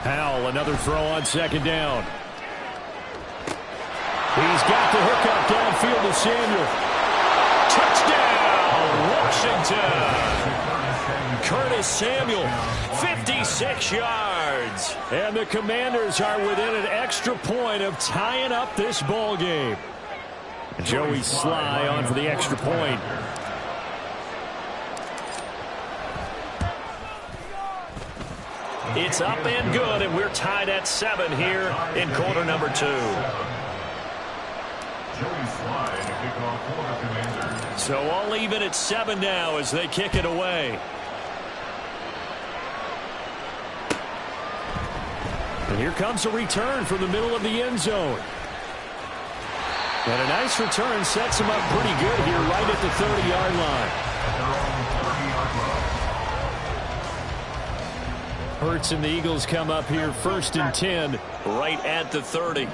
Howell, another throw on second down. He's got the hookup downfield to Samuel. Touchdown, Washington. Curtis Samuel, 56 yards. And the Commanders are within an extra point of tying up this ball game. Joey Sly on for the extra point. It's up and good, and we're tied at 7 here in quarter number 2. So all even at 7 now as they kick it away. And here comes a return from the middle of the end zone. And a nice return sets him up pretty good here right at the 30-yard line. Hurts and the Eagles come up here 1st and 10 right at the 30.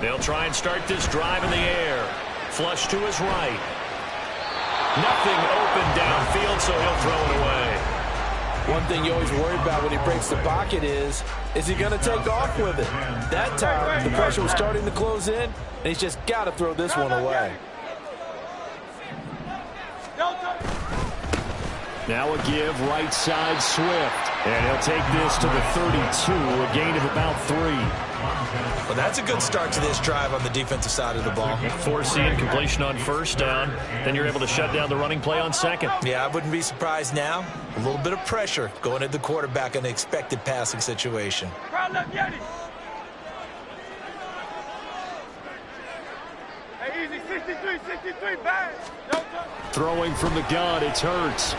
They'll try and start this drive in the air. Flush to his right. Nothing open downfield, so he'll throw it away. One thing you always worry about when he breaks the pocket is he going to take off with it? That time, the pressure was starting to close in, and he's just got to throw this one away. Now a give, right side Swift. And he'll take this to the 32, a gain of about 3. Well, that's a good start to this drive on the defensive side of the ball. Forcing completion on 1st down. Then you're able to shut down the running play on 2nd. Yeah, I wouldn't be surprised now. A little bit of pressure going at the quarterback in the expected passing situation. Throwing from the gun, it's Hurts.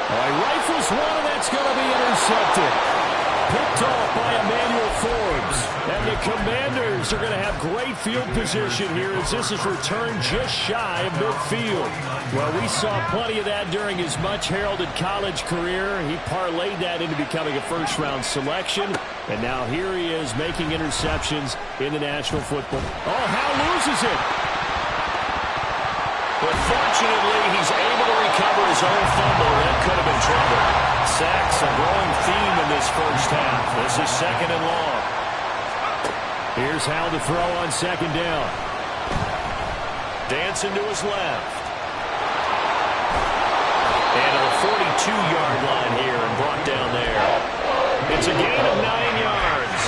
He rifles one, and that's going to be intercepted. Picked off by Emmanuel Forbes. And the Commanders are going to have great field position here as this is returned just shy of midfield. Well, we saw plenty of that during his much-heralded college career. He parlayed that into becoming a first-round selection. And now here he is making interceptions in the National Football. Oh, Howell loses it. But fortunately, he's able to recover his own fumble. That could have been trouble. Sacks a growing theme in this first half. This is 2nd and long. Here's Howell to throw on 2nd down. Dancing to his left. And to the 42-yard line here and brought down there. It's a gain of 9 yards.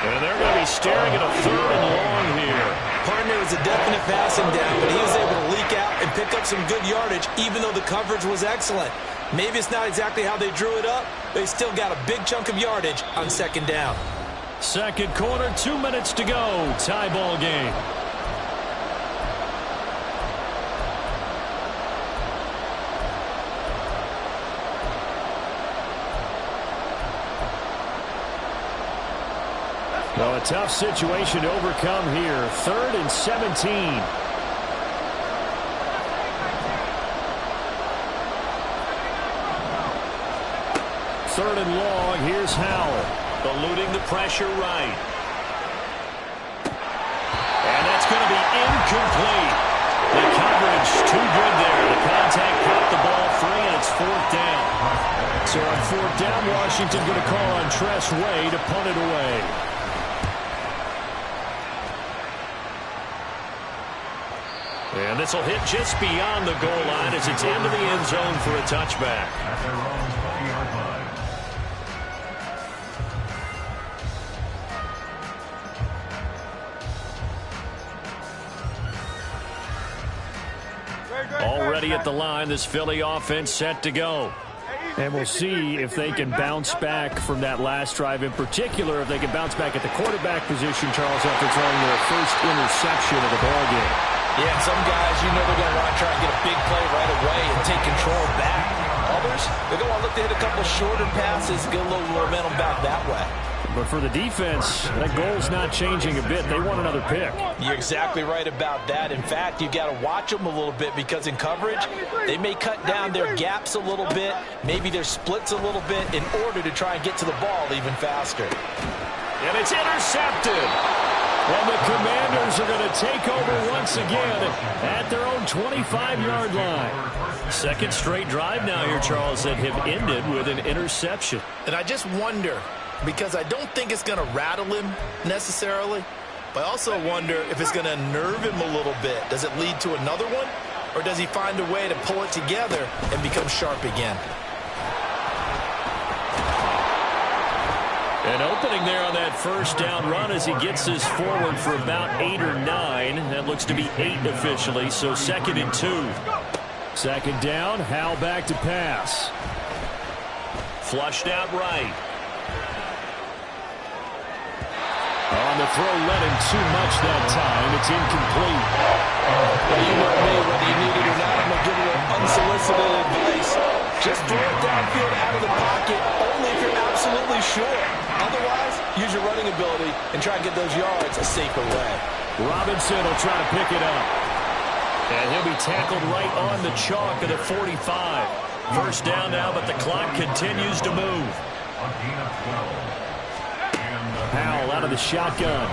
And they're going to be staring at a 3rd and long here. Partner was a definite passing down, but he was able to leak out and pick up some good yardage, even though the coverage was excellent. Maybe it's not exactly how they drew it up, but he still got a big chunk of yardage on 2nd down. 2nd quarter, 2 minutes to go. Tie ball game. Well, a tough situation to overcome here. 3rd and 17. Third and long. Here's Howell. Eluding the pressure right. And that's going to be incomplete. The coverage too good there. The contact caught the ball free, and it's 4th down. So on 4th down, Washington going to call on Tress Way to punt it away. And this will hit just beyond the goal line as it's into the end zone for a touchback. Already at the line, this Philly offense set to go. And we'll see if they can bounce back from that last drive. In particular, if they can bounce back at the quarterback position, Charles, after throwing their first interception of the ballgame. Yeah, and some guys, you know they're going to want to try and get a big play right away and take control back. Others, they're going to want to look to hit a couple shorter passes, get a little momentum back that way. But for the defense, that goal's not changing a bit. They want another pick. You're exactly right about that. In fact, you've got to watch them a little bit because in coverage, they may cut down their gaps a little bit, maybe their splits a little bit in order to try and get to the ball even faster. And it's intercepted. And the Commanders are going to take over once again at their own 25-yard line. Second straight drive now here, Charles, that have ended with an interception. And I just wonder, because I don't think it's going to rattle him necessarily, but I also wonder if it's going to nerve him a little bit. Does it lead to another one, or does he find a way to pull it together and become sharp again? An opening there on that first down run as he gets this forward for about 8 or 9. That looks to be 8 officially, so 2nd and 2. Second down, Howell back to pass. Flushed out right. On the throw, led him too much that time. It's incomplete. Well, you know me, whether you need it or not, I'm going to give you unsolicited advice. Just throw it downfield out of the pocket, only if you're absolutely sure. Otherwise, use your running ability and try and get those yards a safer way. Robinson will try to pick it up. And he'll be tackled right on the chalk of the 45. First down now, but the clock continues to move. Howell out of the shotgun.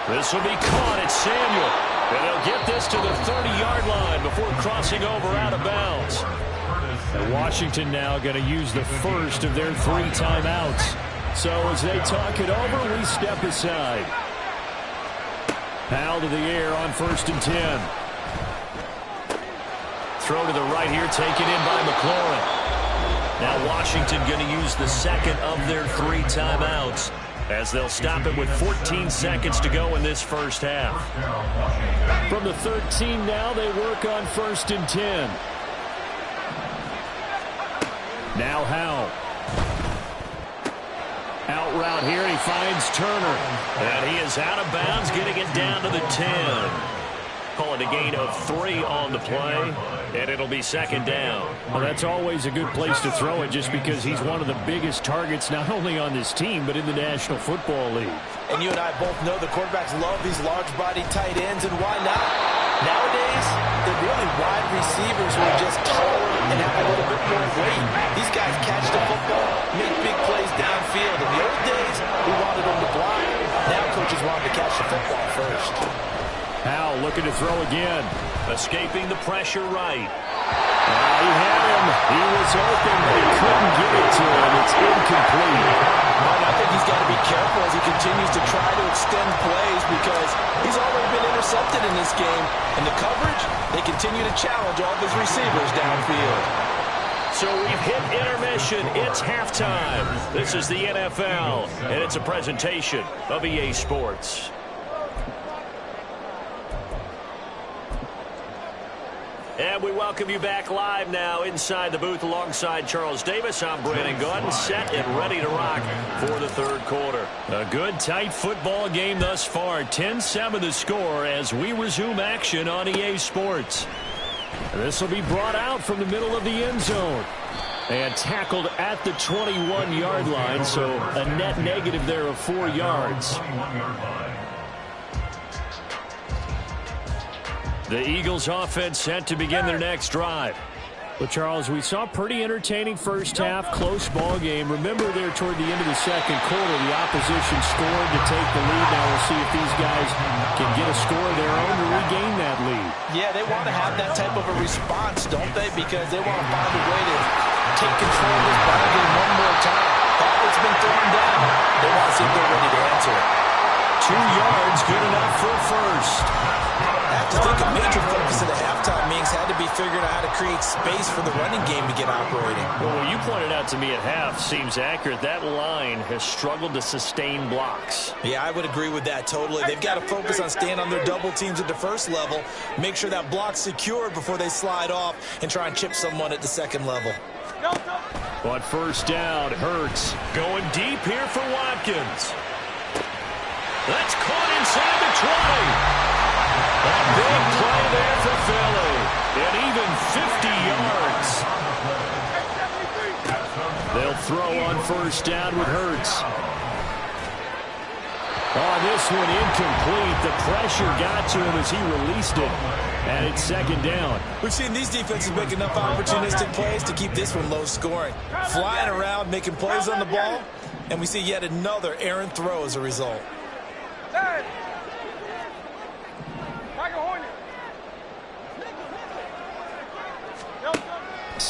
This will be caught at Samuel. And they'll get this to the 30-yard line before crossing over out of bounds. And Washington now going to use the first of their 3 timeouts. So as they talk it over, we step aside. Howell to the air on 1st and 10. Throw to the right here, taken in by McLaurin. Now Washington going to use the second of their 3 timeouts as they'll stop it with 14 seconds to go in this first half. From the 13 now, they work on 1st and 10. Now Howell. Out route here, he finds Turner. And he is out of bounds, getting it down to the 10. Call it a gain of 3 on the play, and it'll be 2nd down. Well, that's always a good place to throw it just because he's one of the biggest targets not only on this team but in the National Football League. And you and I both know the quarterbacks love these large-body tight ends, and why not? Nowadays, they're really wide receivers who are just taller and have a little bit more weight. These guys catch the football, make big plays downfield. In the old days, we wanted them to block. Now coaches wanted to catch the football first. Howell looking to throw again. Escaping the pressure right. He had him. He was open, but he couldn't get it to him. It's incomplete. Well, I think he's got to be careful as he continues to try to extend plays because he's already been intercepted in this game. And the coverage, they continue to challenge all of his receivers downfield. So we've hit intermission. It's halftime. This is the NFL, and it's a presentation of EA Sports. And we welcome you back live now inside the booth alongside Charles Davis. I'm Brandon Gordon, set and ready to rock for the 3rd quarter. A good, tight football game thus far. 10-7 the score as we resume action on EA Sports. This will be brought out from the middle of the end zone. And tackled at the 21-yard line, so a net negative there of 4 yards. The Eagles offense set to begin their next drive. Well, Charles, we saw a pretty entertaining first half, close ball game. Remember there toward the end of the 2nd quarter, the opposition scored to take the lead. Now we'll see if these guys can get a score of their own to regain that lead. Yeah, they want to have that type of a response, don't they? Because they want to find a way to take control of this ball game one more time. It's been thrown down. They want to see if they're ready to answer it. 2 yards, good enough for first. I have to think a major focus of the halftime meetings had to be figuring out how to create space for the running game to get operating. Well, what you pointed out to me at half seems accurate. That line has struggled to sustain blocks. Yeah, I would agree with that totally. They've got to focus on staying on their double teams at the first level, make sure that block's secured before they slide off and try and chip someone at the 2nd level. But first down, Hurts going deep here for Watkins. That's caught inside the 20. A big play there for Philly. And even 50 yards. They'll throw on first down with Hurts. On this one, incomplete. The pressure got to him as he released it. And it's 2nd down. We've seen these defenses make enough opportunistic plays to keep this one low scoring. Flying around, making plays on the ball. And we see yet another errant throw as a result.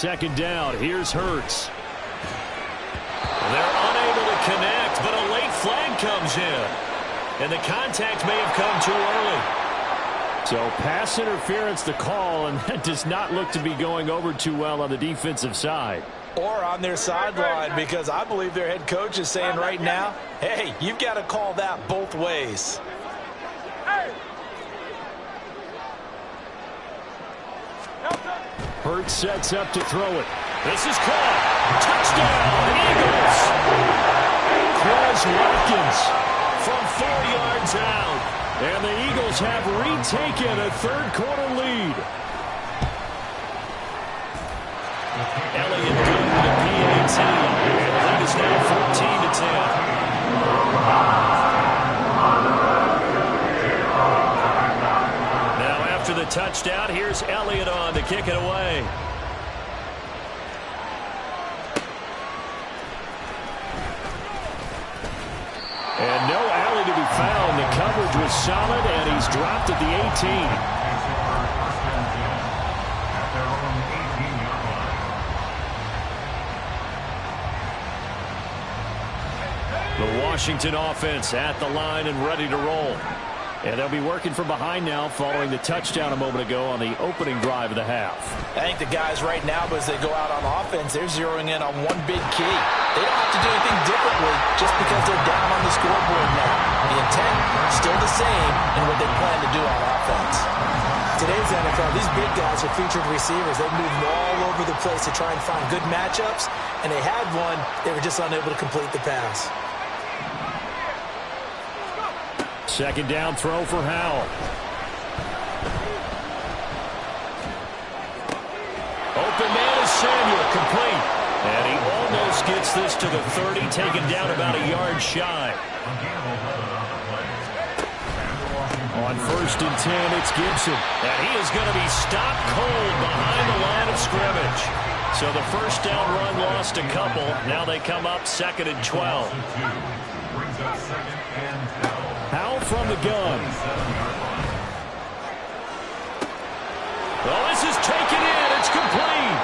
second down. Here's Hurts. They're unable to connect, but a late flag comes in. And the contact may have come too early. So pass interference the call, and that does not look to be going over too well on the defensive side. Or on their sideline, because I believe their head coach is saying right now, hey, you've got to call that both ways. Hurts sets up to throw it. This is caught. Touchdown, Eagles. Quez Watkins from 4 yards out. And the Eagles have retaken a third-quarter lead. Elliott good with a PAT. And the lead is now 14-10. Now after the touchdown, here's Elliott on to kick it away. And no alley to be found. The coverage was solid, and he's dropped at the 18. The Washington offense at the line and ready to roll. And they'll be working from behind now following the touchdown a moment ago on the opening drive of the half. I think the guys right now, as they go out on offense, they're zeroing in on one big key. They don't have to do anything differently just because they're down on the scoreboard now. The intent is still the same in what they plan to do on offense. Today's NFL, these big guys are featured receivers. They move all over the place to try and find good matchups, and they had one. They were just unable to complete the pass. Second down throw for Howell. Open man is Samuel, complete. And he almost gets this to the 30, taken down about a yard shy. On 1st and 10, it's Gibson. And he is going to be stopped cold behind the line of scrimmage. So the first down run lost a couple. Now they come up 2nd and 12. Howell from the gun. Oh, this is taken in. It's complete.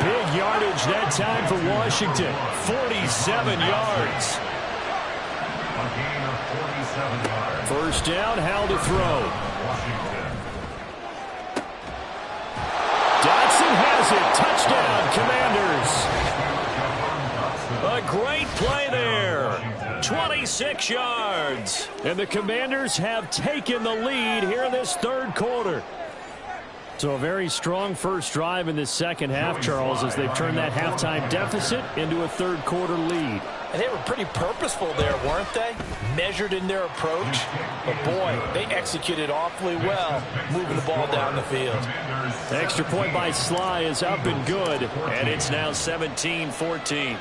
Big yardage that time for Washington. 47 yards. First down, Howell to throw. Dotson has it. Touchdown, Commanders. A great play there. 26 yards. And the Commanders have taken the lead here in this third quarter. So a very strong first drive in this second half, Charles, as they've turned that halftime deficit into a third quarter lead. And they were pretty purposeful there, weren't they? Measured in their approach. But boy, they executed awfully well, moving the ball down the field. Extra point by Sly is up and good, and it's now 17-14.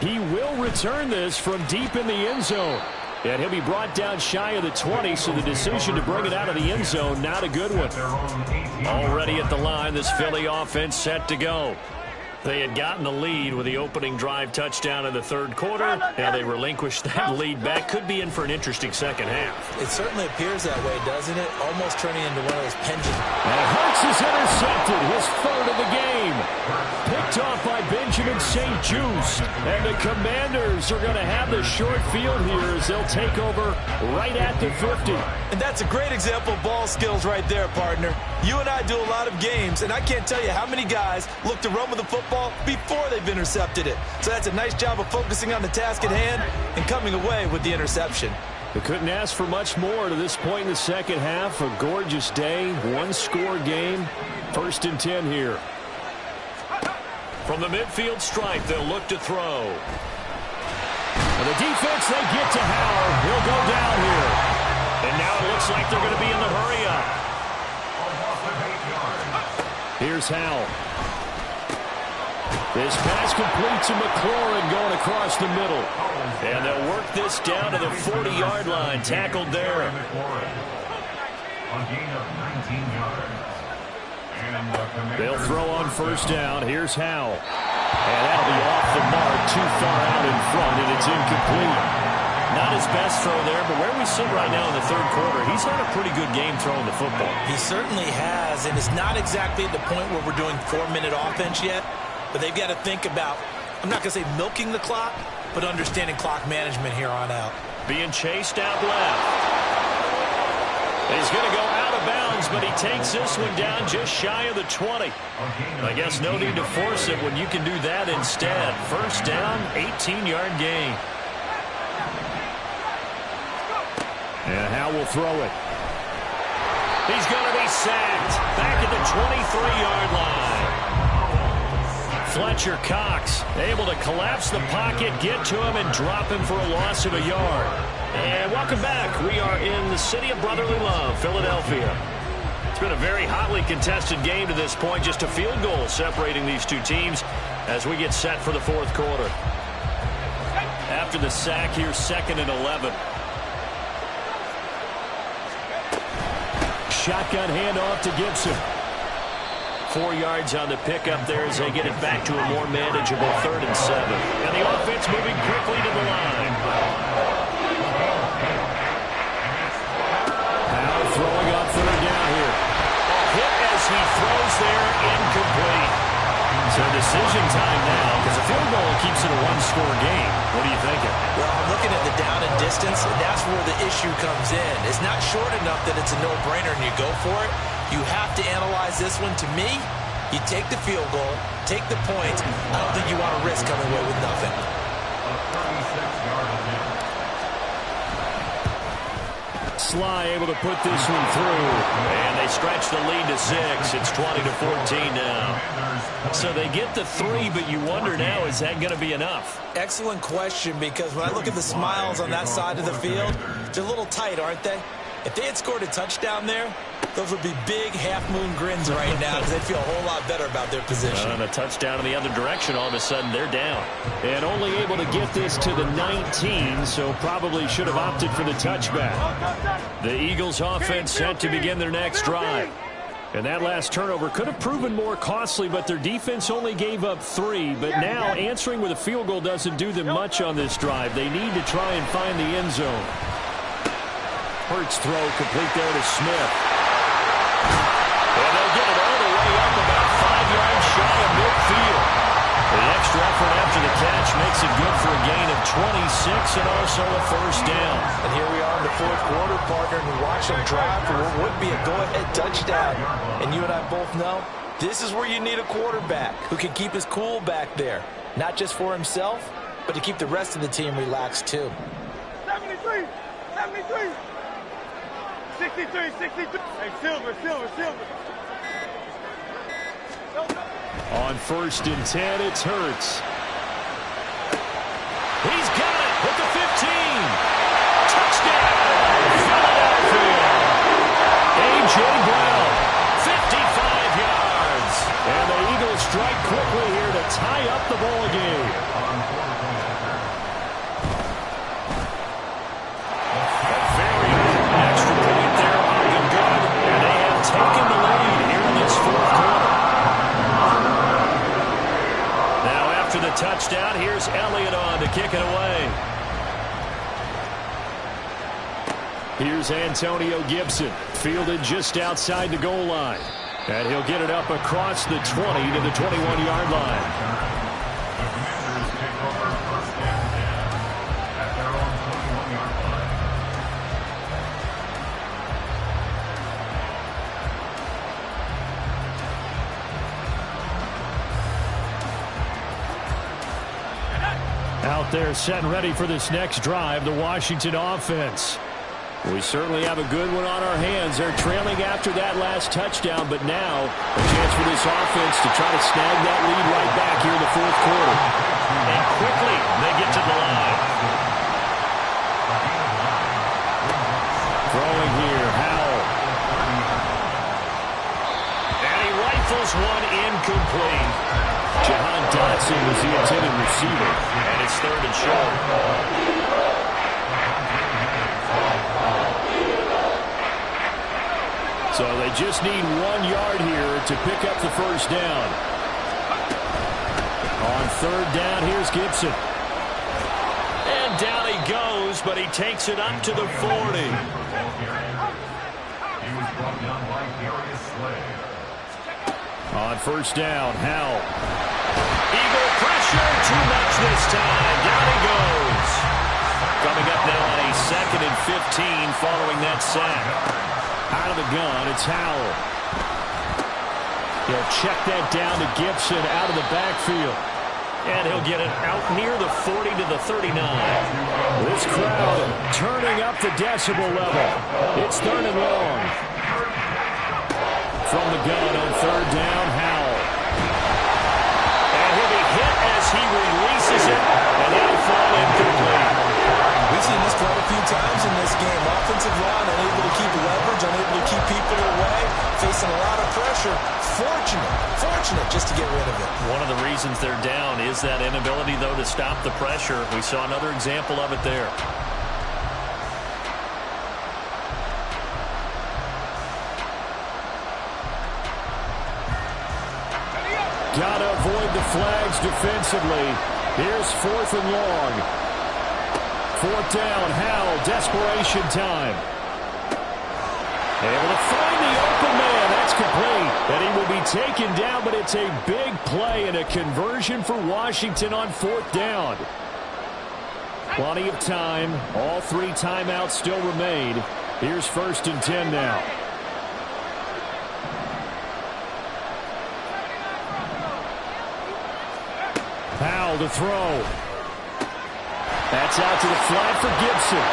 He will return this from deep in the end zone. And he'll be brought down shy of the 20, so the decision to bring it out of the end zone, not a good one. Already at the line, this Philly offense set to go. They had gotten the lead with the opening drive touchdown in the third quarter. Now they relinquished that lead back. Could be in for an interesting second half. It certainly appears that way, doesn't it? Almost turning into one of those pendulums. And Hurts is intercepted, his third of the game. Picked off by Benjamin St. Juste. And the Commanders are going to have the short field here as they'll take over right at the 50. And that's a great example of ball skills right there, partner. You and I do a lot of games, and I can't tell you how many guys look to run with the football before they've intercepted it. So that's a nice job of focusing on the task at hand and coming away with the interception. They couldn't ask for much more to this point in the second half. A gorgeous day, one-score game. 1st and 10 here. From the midfield stripe, they'll look to throw. And the defense, they get to Howell. He'll go down here. And now it looks like they're going to be in the hurry-up. Here's Howell. This pass complete to McLaurin going across the middle. And they'll work this down to the 40-yard line. Tackled there. They'll throw on first down. Here's Howell. And that'll be off the mark, too far out in front, and it's incomplete. Not his best throw there, but where we sit right now in the third quarter, he's had a pretty good game throwing the football. He certainly has, and it's not exactly at the point where we're doing 4-minute offense yet, but they've got to think about, I'm not going to say milking the clock, but understanding clock management here on out. Being chased out left. He's going to go out of bounds, but he takes this one down just shy of the 20. I guess no need to force it when you can do that instead. First down, 18-yard gain. And Howe will throw it. He's going to be sacked back at the 23-yard line. Fletcher Cox able to collapse the pocket, get to him, and drop him for a loss of a yard. And welcome back. We are in the city of brotherly love, Philadelphia. It's been a very hotly contested game to this point. Just a field goal separating these two teams as we get set for the fourth quarter. After the sack, here's 2nd and 11. Shotgun handoff to Gibson. 4 yards on the pickup there as they get it back to a more manageable 3rd and 7. And the offense moving quickly to the line. Now throwing on 3rd down here. A hit as he throws there, incomplete. So decision time now because a field goal keeps it a one-score game. What are you thinking? Well, I'm looking at the down and distance, and that's where the issue comes in. It's not short enough that it's a no-brainer and you go for it. You have to analyze this one. To me, you take the field goal, take the points. I don't think you want to risk coming away with nothing. Sly able to put this one through, and they stretch the lead to 6. It's 20-14 now. So they get the 3, but you wonder now, is that going to be enough? Excellent question, because when I look at the smiles on that side of the field, they're a little tight, aren't they? If they had scored a touchdown there, those would be big half-moon grins right now because they feel a whole lot better about their position. And a touchdown in the other direction, all of a sudden they're down. And only able to get this to the 19, so probably should have opted for the touchback. The Eagles offense set to begin their next drive. And that last turnover could have proven more costly, but their defense only gave up 3. But now answering with a field goal doesn't do them much on this drive. They need to try and find the end zone. Hurts throw complete there to Smith. And they'll get it all the way up about 5 yards shy of midfield. The extra effort after the catch makes it good for a gain of 26 and also a first down. And here we are in the fourth quarter, partner, and watch them drive for what would be a go-ahead touchdown. And you and I both know this is where you need a quarterback who can keep his cool back there. Not just for himself, but to keep the rest of the team relaxed too. 73, 73. 63, 63. Hey, Silver. On 1st and 10, it's Hurts. He's got it with the 15. Touchdown, Philadelphia. A.J. Brown, 55 yards. And the Eagles strike quickly here to tie up the ball game. A very important extra point there on the good. And they have taken the lead here in this fourth quarter. After the touchdown, here's Elliott on to kick it away. Here's Antonio Gibson, fielded just outside the goal line. And he'll get it up across the 20 to the 21-yard line. Out there set and ready for this next drive, the Washington offense. We certainly have a good one on our hands. They're trailing after that last touchdown, but now a chance for this offense to try to snag that lead right back here in the fourth quarter. And quickly, they get to the line. Throwing here, Howell. And he rifles one incomplete. Jahan Dotson was the intended receiver, and it's 3rd and short. So they just need 1 yard here to pick up the first down. On 3rd down, here's Gibson. And down he goes goes, but he takes it up to the 40. On first down, Howell. Eagle pressure, too much this time. Down he goes. Coming up now on a 2nd and 15 following that sack. Out of the gun, it's Howell. He'll check that down to Gibson out of the backfield. And he'll get it out near the 40 to the 39. This crowd turning up the decibel level. It's 3rd and long. From the gun on 3rd down, Howell. And he'll be hit as he releases it, and it'll fall incomplete. We've seen this quite a few times in this game. Offensive line unable to keep leverage, unable to keep people away, facing a lot of pressure. Fortunate just to get rid of it. One of the reasons they're down is that inability, though, to stop the pressure. We saw another example of it there. Got to avoid the flags defensively. Here's 4th and long. 4th down, Howell, desperation time. Able to find the open man. That's complete. And he will be taken down, but it's a big play and a conversion for Washington on 4th down. Plenty of time. All 3 timeouts still remain. Here's 1st and 10 now. Howell to throw. That's out to the flat for Gibson.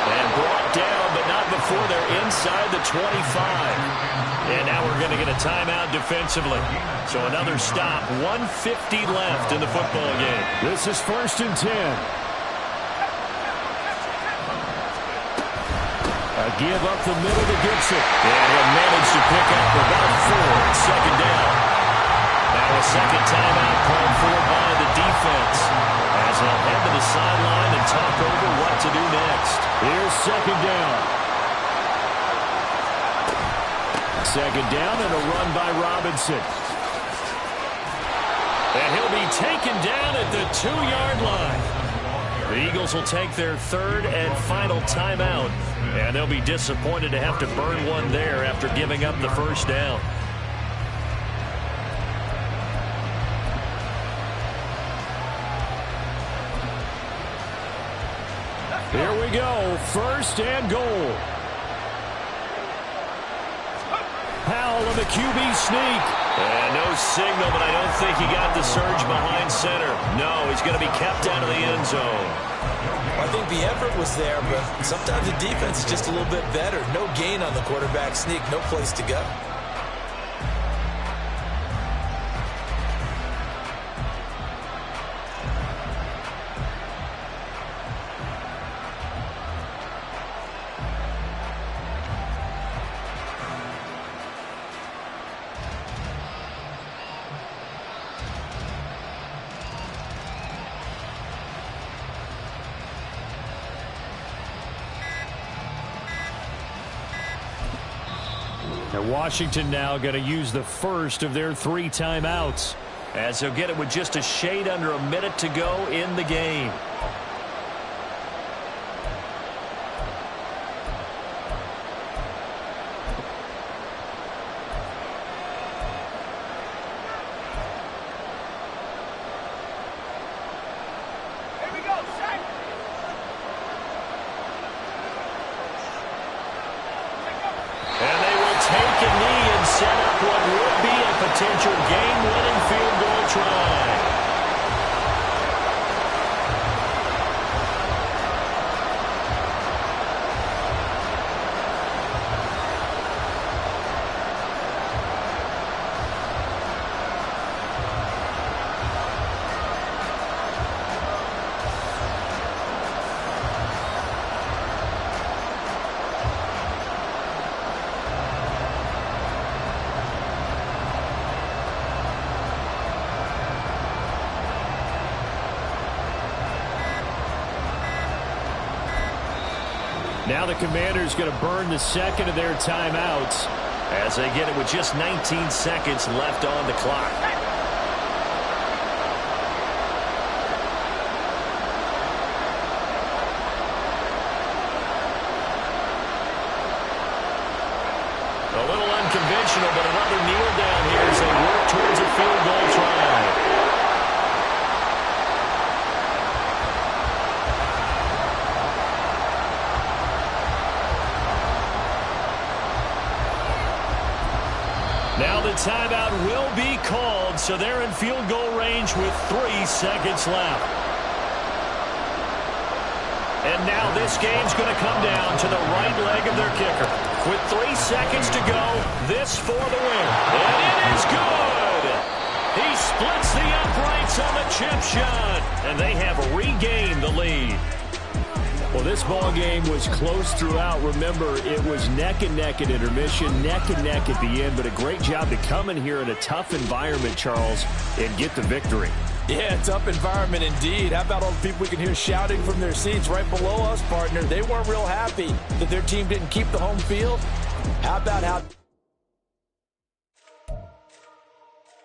And brought down, but not before they're inside the 25. And now we're going to get a timeout defensively. So another stop. 1:50 left in the football game. This is 1st and 10. A give up the middle to Gibson. And he'll manage to pick up about 4. 2nd down. Now a second timeout called for by the defense. As they'll head to the sideline and talk over what to do next. Here's 2nd down. 2nd down and a run by Robinson. And he'll be taken down at the 2-yard line. The Eagles will take their 3rd and final timeout. And they'll be disappointed to have to burn one there after giving up the 1st down. Here we go, 1st and goal. Howell on the QB sneak. And no signal, but I don't think he got the surge behind center. No, he's going to be kept out of the end zone. I think the effort was there, but sometimes the defense is just a little bit better. No gain on the quarterback sneak, no place to go. And Washington now going to use the first of their 3 timeouts, as they'll get it with just a shade under a minute to go in the game. Potential game-winning field goal try. Now the Commanders going to burn the second of their timeouts as they get it with just 19 seconds left on the clock. intentional, but another kneel down here as they work towards a field goal try. Now the timeout will be called, so they're in field goal range with 3 seconds left. And now this game's going to come down to the right leg of their kicker. With 3 seconds to go, this for the win. And it is good! He splits the uprights on the chip shot, and they have regained the lead. Well, this ball game was close throughout. Remember, it was neck and neck at intermission, neck and neck at the end, but a great job to come in here in a tough environment, Charles, and get the victory. Yeah, tough environment indeed. How about all the people we can hear shouting from their seats right below us, partner? They weren't real happy that their team didn't keep the home field. How about how...